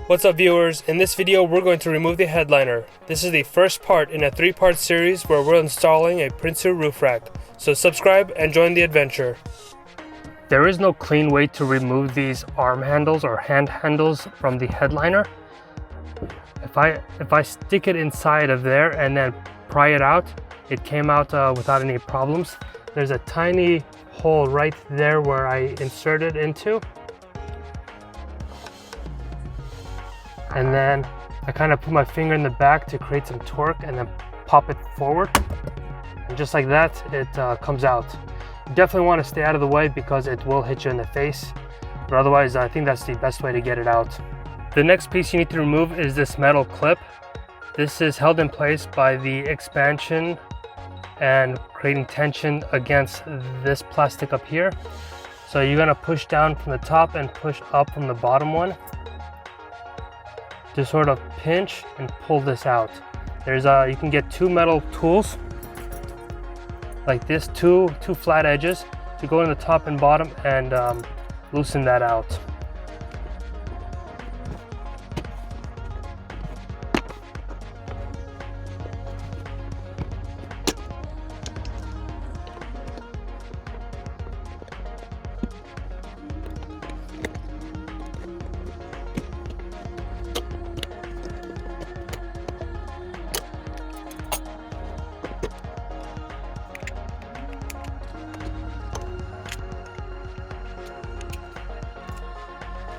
What's up viewers, in this video we're going to remove the headliner. This is the first part in a 3-part series where we're installing a Prinsu Roof Rack. So subscribe and join the adventure. There is no clean way to remove these arm handles or hand handles from the headliner. If I stick it inside of there and then pry it out, it came out without any problems. There's a tiny hole right there where I inserted into. And then I kind of put my finger in the back to create some torque and then pop it forward. And just like that, it comes out. You definitely want to stay out of the way because it will hit you in the face. But otherwise, I think that's the best way to get it out. The next piece you need to remove is this metal clip. This is held in place by the expansion and creating tension against this plastic up here. So you're going to push down from the top and push up from the bottom one to sort of pinch and pull this out. There's you can get 2 metal tools like this, two flat edges to go in the top and bottom and loosen that out.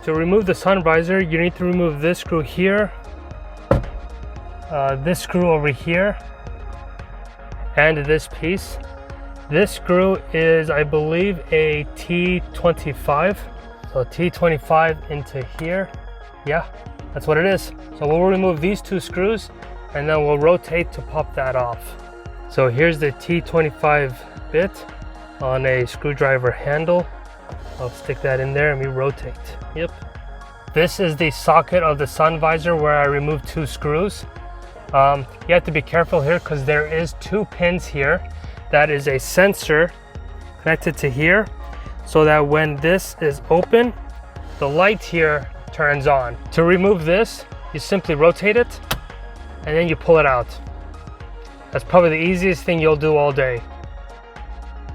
To remove the sun visor, you need to remove this screw here, this screw over here, and this piece. This screw is, I believe, a T25. So T25 into here. Yeah, that's what it is. So we'll remove these 2 screws and then we'll rotate to pop that off. So here's the T25 bit on a screwdriver handle. I'll stick that in there and we rotate. Yep. This is the socket of the sun visor where I removed 2 screws. You have to be careful here because there is 2 pins here. That is a sensor connected to here so that when this is open, the light here turns on. To remove this, you simply rotate it and then you pull it out. That's probably the easiest thing you'll do all day.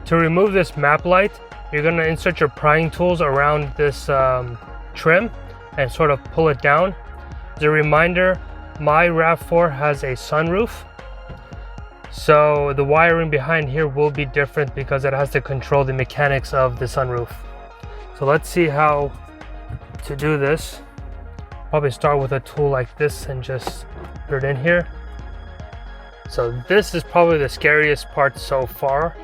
To remove this map light, you're going to insert your prying tools around this trim and sort of pull it down. As a reminder, my Rav4 has a sunroof, so the wiring behind here will be different because it has to control the mechanics of the sunroof. So let's see how to do this. Probably start with a tool like this and just put it in here. So this is probably the scariest part so far.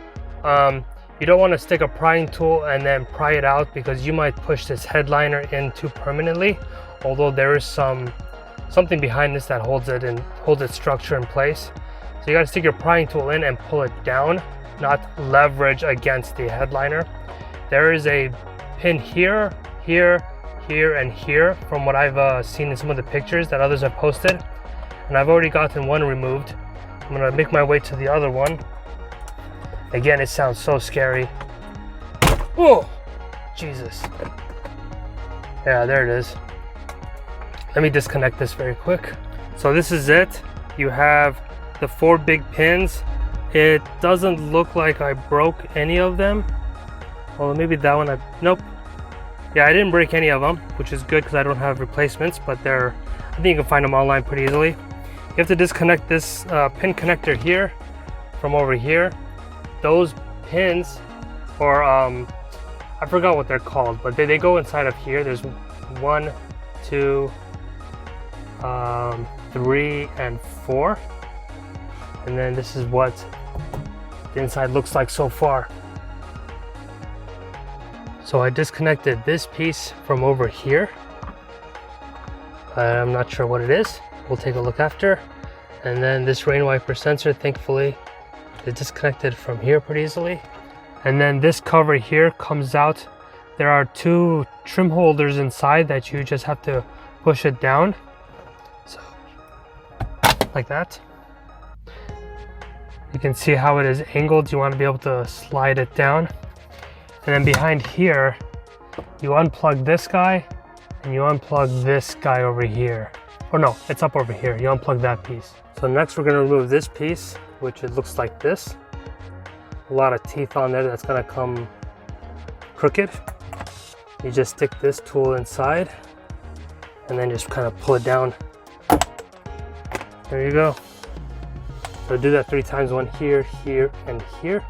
You don't want to stick a prying tool and then pry it out because you might push this headliner in too permanently, although there is something behind this that holds its structure in place. So you got to stick your prying tool in and pull it down, not leverage against the headliner. There is a pin here, here, here, and here from what I've seen in some of the pictures that others have posted, and I've already gotten one removed. I'm going to make my way to the other one. Again, it sounds so scary. Oh, Jesus. Yeah, there it is. Let me disconnect this very quick. So this is it. You have the 4 big pins. It doesn't look like I broke any of them. Well, maybe that one nope. Yeah, I didn't break any of them, which is good because I don't have replacements, but I think you can find them online pretty easily. You have to disconnect this pin connector here from over here. Those pins, or I forgot what they're called, but they go inside of here. There's 1, 2, 3, and 4. And then this is what the inside looks like so far. So I disconnected this piece from over here. I'm not sure what it is. We'll take a look after. And then this rain wiper sensor, thankfully, is disconnected from here pretty easily. And then this cover here comes out. There are 2 trim holders inside that you just have to push it down. So, like that. You can see how it is angled. You want to be able to slide it down. And then behind here, you unplug this guy and you unplug this guy over here. Or no, it's up over here. You unplug that piece. So next we're gonna remove this piece, which it looks like this. A lot of teeth on there that's gonna come crooked. You just stick this tool inside and then just kind of pull it down. There you go. So do that 3 times, one here, here, and here.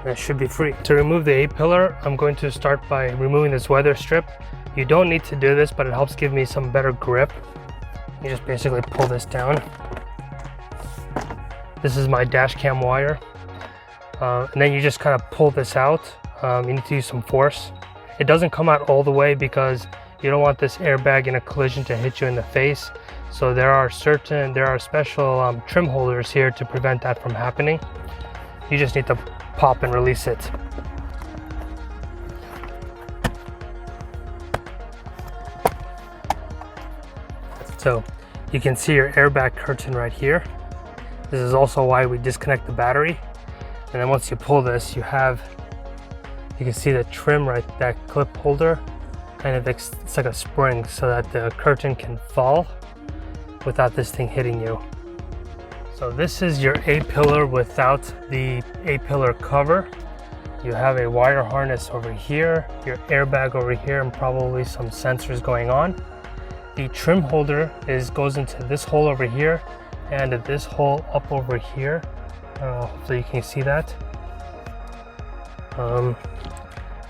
And it should be free. To remove the A-pillar, I'm going to start by removing this weather strip. You don't need to do this, but it helps give me some better grip. You just basically pull this down. This is my dash cam wire. And then you just kind of pull this out. You need to use some force. It doesn't come out all the way because you don't want this airbag in a collision to hit you in the face. So there are special trim holders here to prevent that from happening. You just need to pop and release it. So you can see your airbag curtain right here. This is also why we disconnect the battery. And then once you pull this, you can see the trim right, that clip holder, kind of it's like a spring so that the curtain can fall without this thing hitting you. So this is your A-pillar without the A-pillar cover. You have a wire harness over here, your airbag over here, and probably some sensors going on. The trim holder goes into this hole over here and this hole up over here. Hopefully you can see that.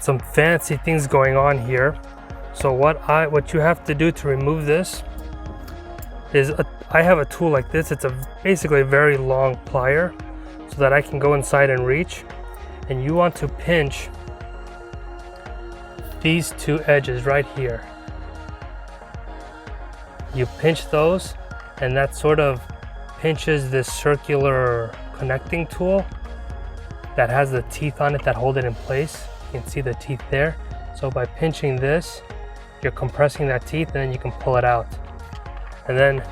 Some fancy things going on here. So what you have to do to remove this is I have a tool like this. It's basically a very long plier so that I can go inside and reach. And you want to pinch these 2 edges right here. You pinch those, and that sort of pinches this circular connecting tool that has the teeth on it that hold it in place. You can see the teeth there. So by pinching this, you're compressing that teeth, and then you can pull it out. And then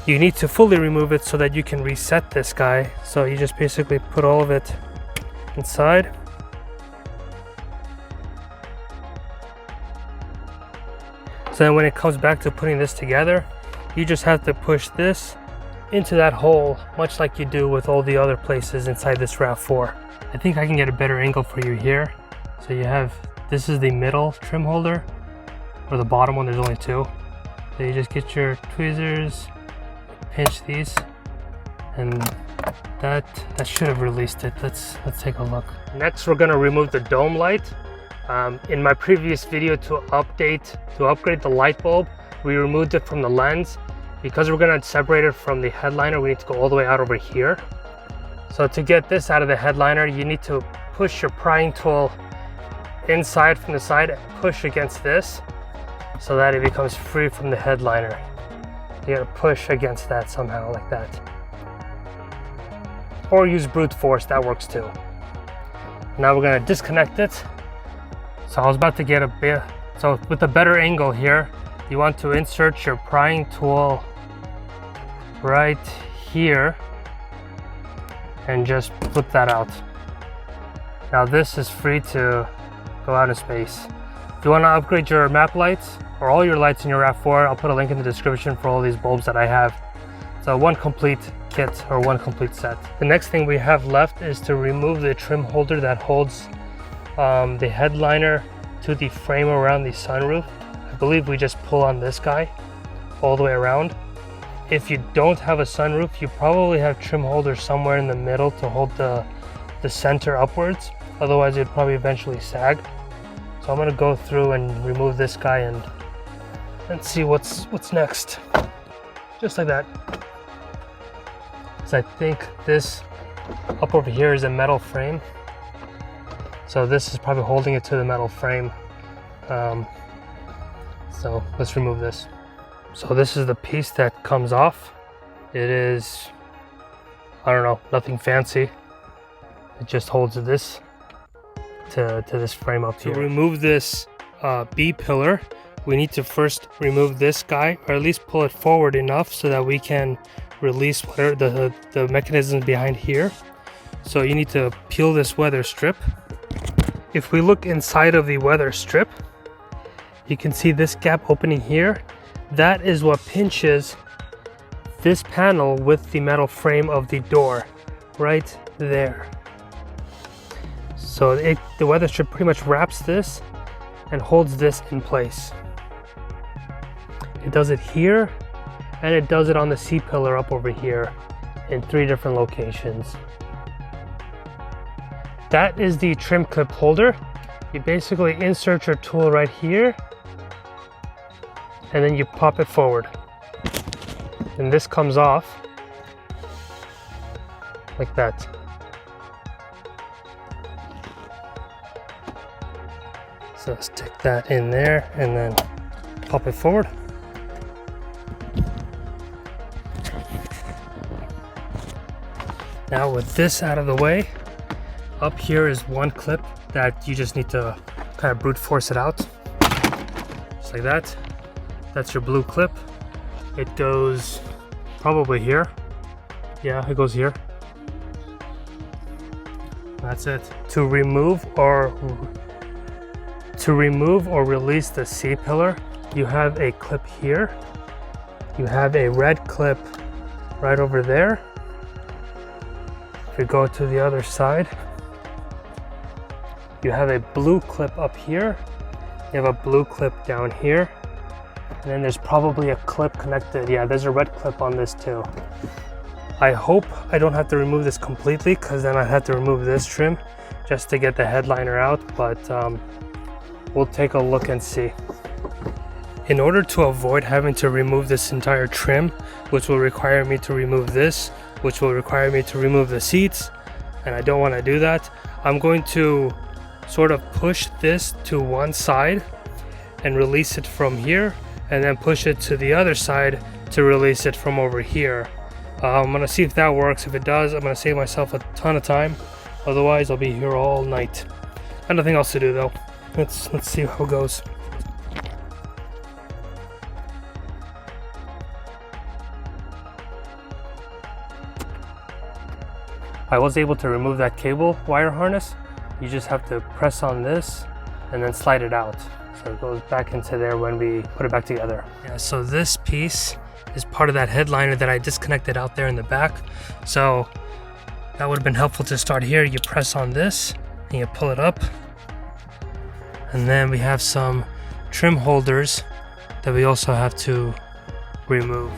you need to fully remove it so that you can reset this guy. So you just basically put all of it inside. So then when it comes back to putting this together, you just have to push this into that hole, much like you do with all the other places inside this Rav4. I think I can get a better angle for you here. So you have, this is the middle trim holder, or the bottom one, there's only 2. So you just get your tweezers, pinch these, and that should have released it. Let's take a look. Next, we're gonna remove the dome light. In my previous video to upgrade the light bulb, we removed it from the lens. Because we're gonna separate it from the headliner, we need to go all the way out over here. So to get this out of the headliner, you need to push your prying tool inside from the side and push against this so that it becomes free from the headliner. You gotta push against that somehow, like that. Or use brute force, that works too. Now we're gonna disconnect it. So I was about to get a bit, so with a better angle here, you want to insert your prying tool right here and just flip that out. Now this is free to go out in space. If you want to upgrade your map lights or all your lights in your Rav4, I'll put a link in the description for all these bulbs that I have. So one complete kit or one complete set. The next thing we have left is to remove the trim holder that holds the headliner to the frame around the sunroof. I believe we just pull on this guy all the way around. If you don't have a sunroof, you probably have trim holders somewhere in the middle to hold the center upwards. Otherwise, it'd probably eventually sag. So I'm gonna go through and remove this guy and see what's next. Just like that. So I think this up over here is a metal frame. So this is probably holding it to the metal frame. So let's remove this. So this is the piece that comes off. It is, I don't know, nothing fancy. It just holds this to this frame up here. To remove this B pillar, we need to first remove this guy, or at least pull it forward enough so that we can release whatever the mechanism behind here. So you need to peel this weather strip. If we look inside of the weather strip, you can see this gap opening here. That is what pinches this panel with the metal frame of the door right there. So the weather strip pretty much wraps this and holds this in place. It does it here, and it does it on the C-pillar up over here in 3 different locations. That is the trim clip holder. You basically insert your tool right here, and then you pop it forward. And this comes off like that. So stick that in there and then pop it forward. Now with this out of the way, up here is one clip that you just need to kind of brute force it out. Just like that. That's your blue clip. It goes probably here. Yeah, it goes here. That's it. To remove or release the C-pillar, you have a clip here. You have a red clip right over there. If you go to the other side, you have a blue clip up here. You have a blue clip down here. And then there's probably a clip connected. Yeah, there's a red clip on this too. I hope I don't have to remove this completely, because then I have to remove this trim just to get the headliner out, but we'll take a look and see. In order to avoid having to remove this entire trim, which will require me to remove this, which will require me to remove the seats, and I don't want to do that, I'm going to sort of push this to one side and release it from here, and then push it to the other side to release it from over here. I'm gonna see if that works. If it does, I'm gonna save myself a ton of time. Otherwise, I'll be here all night. I have nothing else to do though. Let's see how it goes. I was able to remove that cable wire harness. You just have to press on this and then slide it out. So it goes back into there when we put it back together. Yeah, so this piece is part of that headliner that I disconnected out there in the back. So that would have been helpful to start here. You press on this and you pull it up. And then we have some trim holders that we also have to remove.